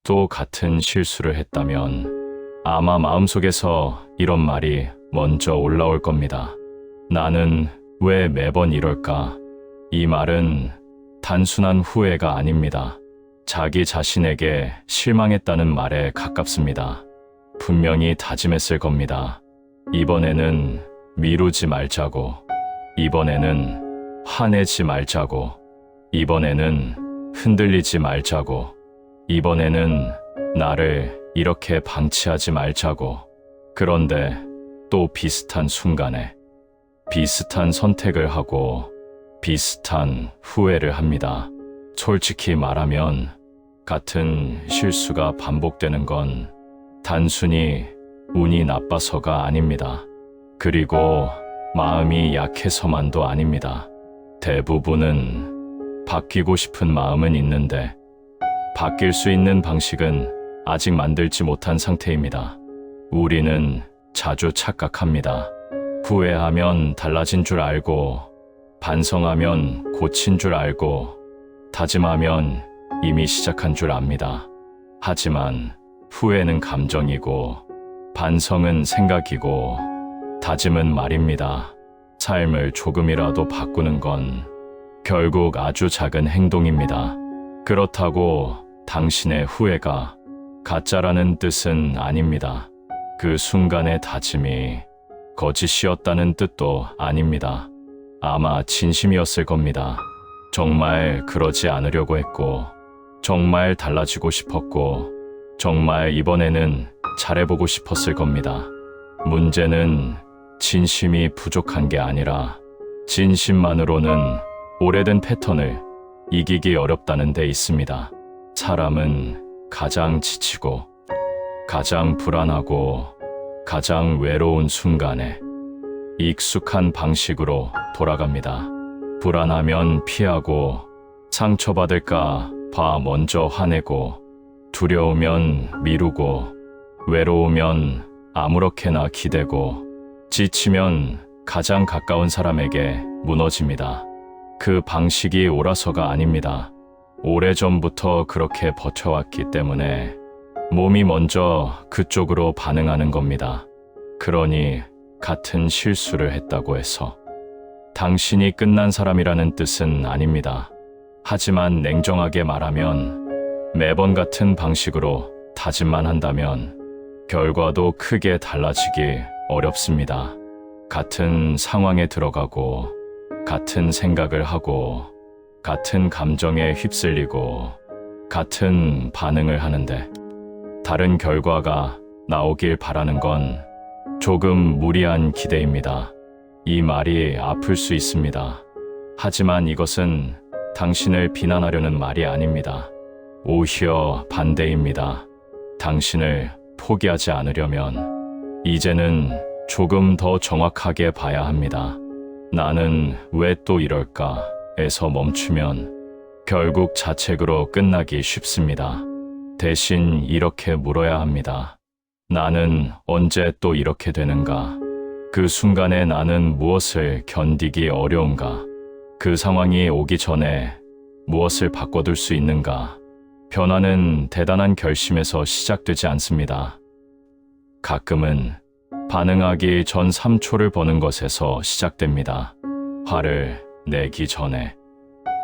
또 같은 실수를 했다면 아마 마음속에서 이런 말이 먼저 올라올 겁니다. 나는 왜 매번 이럴까? 이 말은 단순한 후회가 아닙니다. 자기 자신에게 실망했다는 말에 가깝습니다. 분명히 다짐했을 겁니다. 이번에는 미루지 말자고, 이번에는 화내지 말자고, 이번에는 흔들리지 말자고, 이번에는 나를 이렇게 방치하지 말자고. 그런데 또 비슷한 순간에 비슷한 선택을 하고 비슷한 후회를 합니다. 솔직히 말하면 같은 실수가 반복되는 건 단순히 운이 나빠서가 아닙니다. 그리고 마음이 약해서만도 아닙니다. 대부분은 바뀌고 싶은 마음은 있는데 바뀔 수 있는 방식은 아직 만들지 못한 상태입니다. 우리는 자주 착각합니다. 후회하면 달라진 줄 알고, 반성하면 고친 줄 알고, 다짐하면 이미 시작한 줄 압니다. 하지만 후회는 감정이고, 반성은 생각이고, 다짐은 말입니다. 삶을 조금이라도 바꾸는 건 결국 아주 작은 행동입니다. 그렇다고 당신의 후회가 가짜라는 뜻은 아닙니다. 그 순간의 다짐이 거짓이었다는 뜻도 아닙니다. 아마 진심이었을 겁니다. 정말 그러지 않으려고 했고, 정말 달라지고 싶었고, 정말 이번에는 잘해보고 싶었을 겁니다. 문제는 진심이 부족한 게 아니라 진심만으로는 오래된 패턴을 이기기 어렵다는 데 있습니다. 사람은 가장 지치고, 가장 불안하고, 가장 외로운 순간에 익숙한 방식으로 돌아갑니다. 불안하면 피하고, 상처받을까 봐 먼저 화내고, 두려우면 미루고, 외로우면 아무렇게나 기대고, 지치면 가장 가까운 사람에게 무너집니다. 그 방식이 옳아서가 아닙니다. 오래전부터 그렇게 버텨왔기 때문에 몸이 먼저 그쪽으로 반응하는 겁니다. 그러니 같은 실수를 했다고 해서 당신이 끝난 사람이라는 뜻은 아닙니다. 하지만 냉정하게 말하면 매번 같은 방식으로 다짐만 한다면 결과도 크게 달라지기 어렵습니다. 같은 상황에 들어가고, 같은 생각을 하고, 같은 감정에 휩쓸리고, 같은 반응을 하는데 다른 결과가 나오길 바라는 건 조금 무리한 기대입니다. 이 말이 아플 수 있습니다. 하지만 이것은 당신을 비난하려는 말이 아닙니다. 오히려 반대입니다. 당신을 포기하지 않으려면 이제는 조금 더 정확하게 봐야 합니다. 나는 왜 또 이럴까? 에서 멈추면 결국 자책으로 끝나기 쉽습니다. 대신 이렇게 물어야 합니다. 나는 언제 또 이렇게 되는가? 그 순간에 나는 무엇을 견디기 어려운가? 그 상황이 오기 전에 무엇을 바꿔둘 수 있는가? 변화는 대단한 결심에서 시작되지 않습니다. 가끔은 반응하기 전 3초를 버는 것에서 시작됩니다. 화를 내기 전에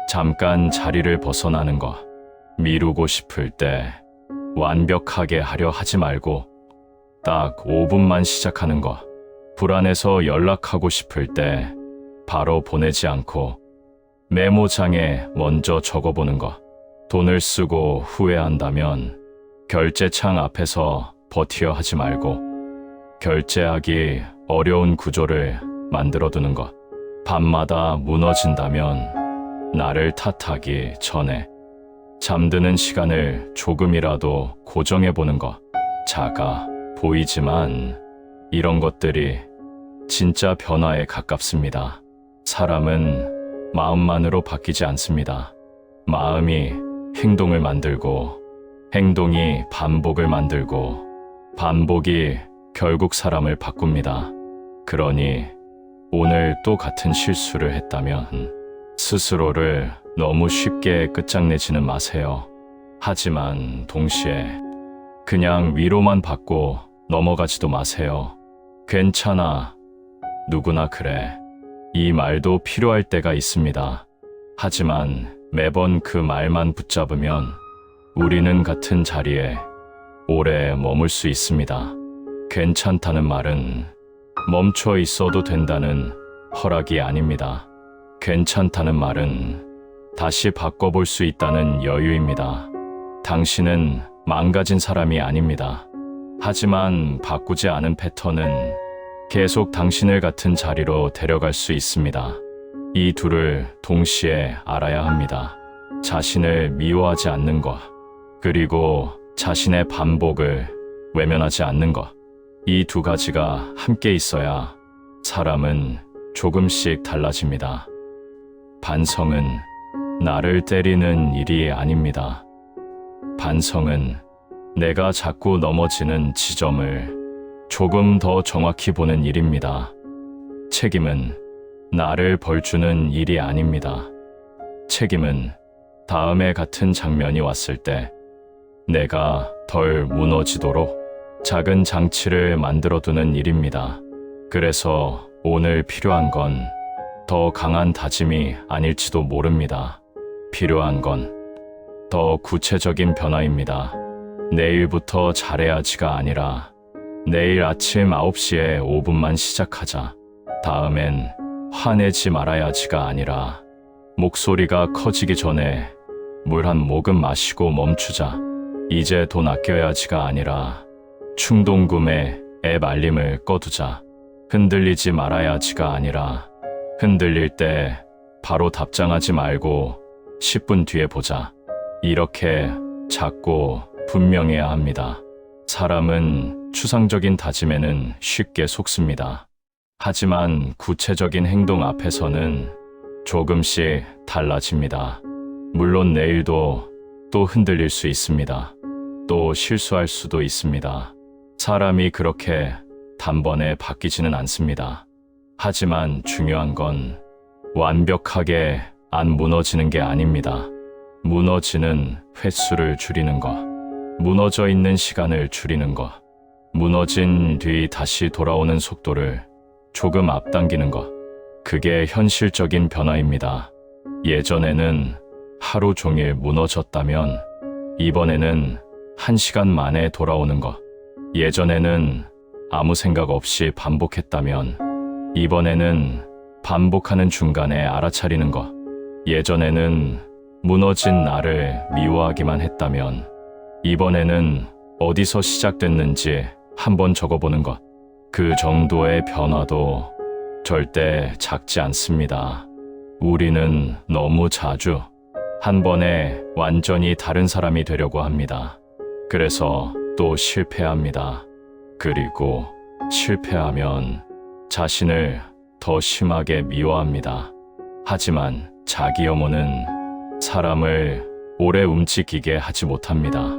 잠깐 자리를 벗어나는 것. 미루고 싶을 때 완벽하게 하려 하지 말고 딱 5분만 시작하는 것. 불안해서 연락하고 싶을 때 바로 보내지 않고 메모장에 먼저 적어보는 것. 돈을 쓰고 후회한다면 결제창 앞에서 버티려 하지 말고 결제하기 어려운 구조를 만들어두는 것. 밤마다 무너진다면 나를 탓하기 전에 잠드는 시간을 조금이라도 고정해보는 것. 작아 보이지만 이런 것들이 진짜 변화에 가깝습니다. 사람은 마음만으로 바뀌지 않습니다. 마음이 행동을 만들고, 행동이 반복을 만들고, 반복이 결국 사람을 바꿉니다. 그러니 오늘 또 같은 실수를 했다면 스스로를 너무 쉽게 끝장내지는 마세요. 하지만 동시에 그냥 위로만 받고 넘어가지도 마세요. 괜찮아. 누구나 그래. 이 말도 필요할 때가 있습니다. 하지만 매번 그 말만 붙잡으면 우리는 같은 자리에 오래 머물 수 있습니다. 괜찮다는 말은 멈춰 있어도 된다는 허락이 아닙니다. 괜찮다는 말은 다시 바꿔볼 수 있다는 여유입니다. 당신은 망가진 사람이 아닙니다. 하지만 바꾸지 않은 패턴은 계속 당신을 같은 자리로 데려갈 수 있습니다. 이 둘을 동시에 알아야 합니다. 자신을 미워하지 않는 것, 그리고 자신의 반복을 외면하지 않는 것. 이 두 가지가 함께 있어야 사람은 조금씩 달라집니다. 반성은 나를 때리는 일이 아닙니다. 반성은 내가 자꾸 넘어지는 지점을 조금 더 정확히 보는 일입니다. 책임은 나를 벌주는 일이 아닙니다. 책임은 다음에 같은 장면이 왔을 때 내가 덜 무너지도록 작은 장치를 만들어두는 일입니다. 그래서 오늘 필요한 건 더 강한 다짐이 아닐지도 모릅니다. 필요한 건 더 구체적인 변화입니다. 내일부터 잘해야지가 아니라 내일 아침 9시에 5분만 시작하자. 다음엔 화내지 말아야지가 아니라 목소리가 커지기 전에 물 한 모금 마시고 멈추자. 이제 돈 아껴야지가 아니라 충동 구매 앱 알림을 꺼두자. 흔들리지 말아야지가 아니라 흔들릴 때 바로 답장하지 말고 10분 뒤에 보자. 이렇게 작고 분명해야 합니다. 사람은 추상적인 다짐에는 쉽게 속습니다. 하지만 구체적인 행동 앞에서는 조금씩 달라집니다. 물론 내일도 또 흔들릴 수 있습니다. 또 실수할 수도 있습니다. 사람이 그렇게 단번에 바뀌지는 않습니다. 하지만 중요한 건 완벽하게 안 무너지는 게 아닙니다. 무너지는 횟수를 줄이는 것, 무너져 있는 시간을 줄이는 것, 무너진 뒤 다시 돌아오는 속도를 조금 앞당기는 것, 그게 현실적인 변화입니다. 예전에는 하루 종일 무너졌다면 이번에는 1시간 만에 돌아오는 것, 예전에는 아무 생각 없이 반복했다면 이번에는 반복하는 중간에 알아차리는 것, 예전에는 무너진 나를 미워하기만 했다면 이번에는 어디서 시작됐는지 한번 적어보는 것, 그 정도의 변화도 절대 작지 않습니다. 우리는 너무 자주 한 번에 완전히 다른 사람이 되려고 합니다. 그래서 또 실패합니다. 그리고 실패하면 자신을 더 심하게 미워합니다. 하지만 자기 혐오는 사람을 오래 움직이게 하지 못합니다.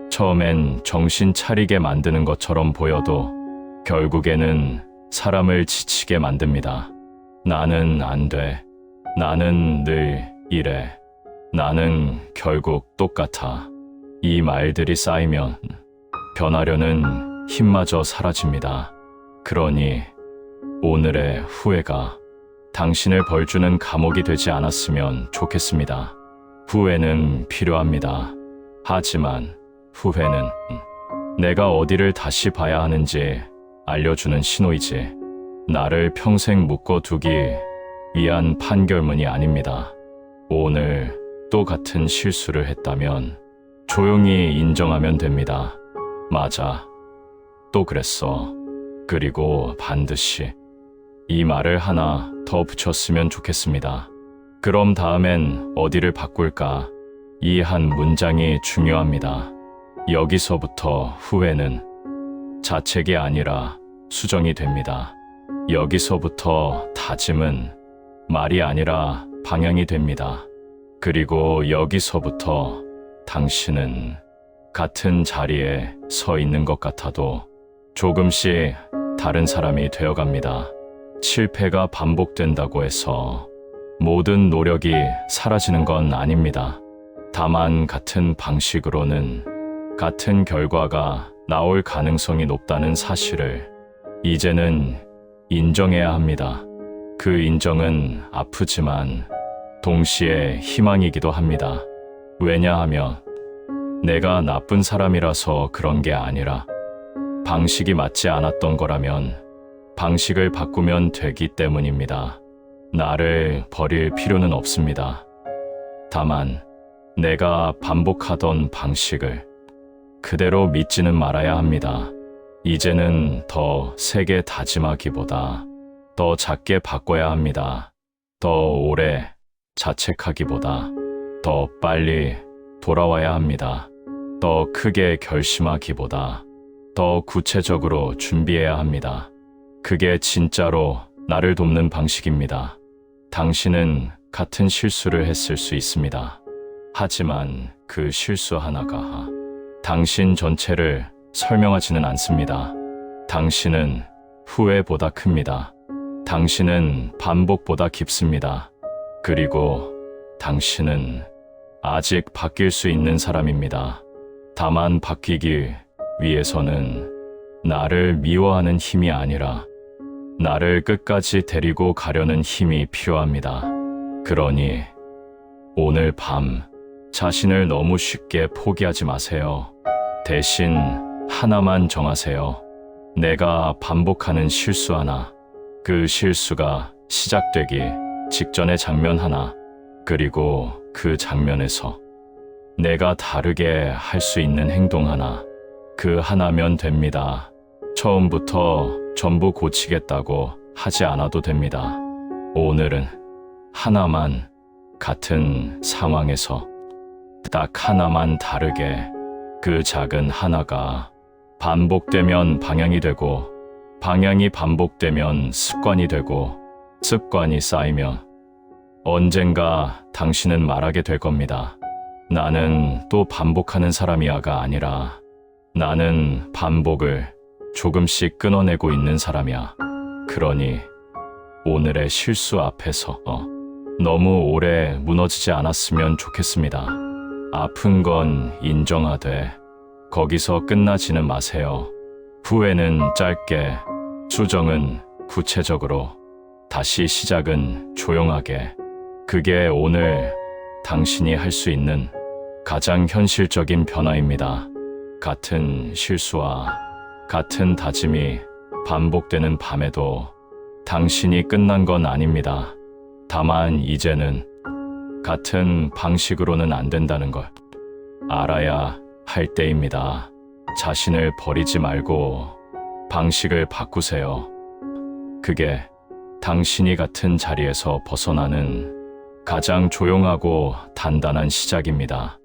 처음엔 정신 차리게 만드는 것처럼 보여도 결국에는 사람을 지치게 만듭니다. 나는 안 돼. 나는 늘 이래. 나는 결국 똑같아. 이 말들이 쌓이면 변하려는 힘마저 사라집니다. 그러니 오늘의 후회가 당신을 벌주는 감옥이 되지 않았으면 좋겠습니다. 후회는 필요합니다. 하지만 후회는 내가 어디를 다시 봐야 하는지 알려주는 신호이지 나를 평생 묶어두기 위한 판결문이 아닙니다. 오늘 또 같은 실수를 했다면 조용히 인정하면 됩니다. 맞아. 또 그랬어. 그리고 반드시 이 말을 하나 더 붙였으면 좋겠습니다. 그럼 다음엔 어디를 바꿀까? 이 한 문장이 중요합니다. 여기서부터 후회는 자책이 아니라 수정이 됩니다. 여기서부터 다짐은 말이 아니라 방향이 됩니다. 그리고 여기서부터 당신은 같은 자리에 서 있는 것 같아도 조금씩 다른 사람이 되어갑니다. 실패가 반복된다고 해서 모든 노력이 사라지는 건 아닙니다. 다만 같은 방식으로는 같은 결과가 나올 가능성이 높다는 사실을 이제는 인정해야 합니다. 그 인정은 아프지만 동시에 희망이기도 합니다. 왜냐하면 내가 나쁜 사람이라서 그런 게 아니라 방식이 맞지 않았던 거라면 방식을 바꾸면 되기 때문입니다. 나를 버릴 필요는 없습니다. 다만 내가 반복하던 방식을 그대로 믿지는 말아야 합니다. 이제는 더 세게 다짐하기보다 더 작게 바꿔야 합니다. 더 오래 자책하기보다 더 빨리 돌아와야 합니다. 더 크게 결심하기보다 더 구체적으로 준비해야 합니다. 그게 진짜로 나를 돕는 방식입니다. 당신은 같은 실수를 했을 수 있습니다. 하지만 그 실수 하나가 당신 전체를 설명하지는 않습니다. 당신은 후회보다 큽니다. 당신은 반복보다 깊습니다. 그리고 당신은 아직 바뀔 수 있는 사람입니다. 다만 바뀌기 위해서는 나를 미워하는 힘이 아니라 나를 끝까지 데리고 가려는 힘이 필요합니다. 그러니 오늘 밤 자신을 너무 쉽게 포기하지 마세요. 대신 하나만 정하세요. 내가 반복하는 실수 하나, 그 실수가 시작되기 직전의 장면 하나, 그리고 그 장면에서 내가 다르게 할 수 있는 행동 하나, 그 하나면 됩니다. 처음부터 전부 고치겠다고 하지 않아도 됩니다. 오늘은 하나만, 같은 상황에서 딱 하나만 다르게, 그 작은 하나가 반복되면 방향이 되고, 방향이 반복되면 습관이 되고, 습관이 쌓이면 언젠가 당신은 말하게 될 겁니다. 나는 또 반복하는 사람이야가 아니라 나는 반복을 조금씩 끊어내고 있는 사람이야. 그러니 오늘의 실수 앞에서 너무 오래 무너지지 않았으면 좋겠습니다. 아픈 건 인정하되 거기서 끝나지는 마세요. 후회는 짧게, 수정은 구체적으로, 다시 시작은 조용하게. 그게 오늘 당신이 할 수 있는 가장 현실적인 변화입니다. 같은 실수와 같은 다짐이 반복되는 밤에도 당신이 끝난 건 아닙니다. 다만 이제는 같은 방식으로는 안 된다는 걸 알아야 할 때입니다. 자신을 버리지 말고 방식을 바꾸세요. 그게 당신이 같은 자리에서 벗어나는 가장 조용하고 단단한 시작입니다.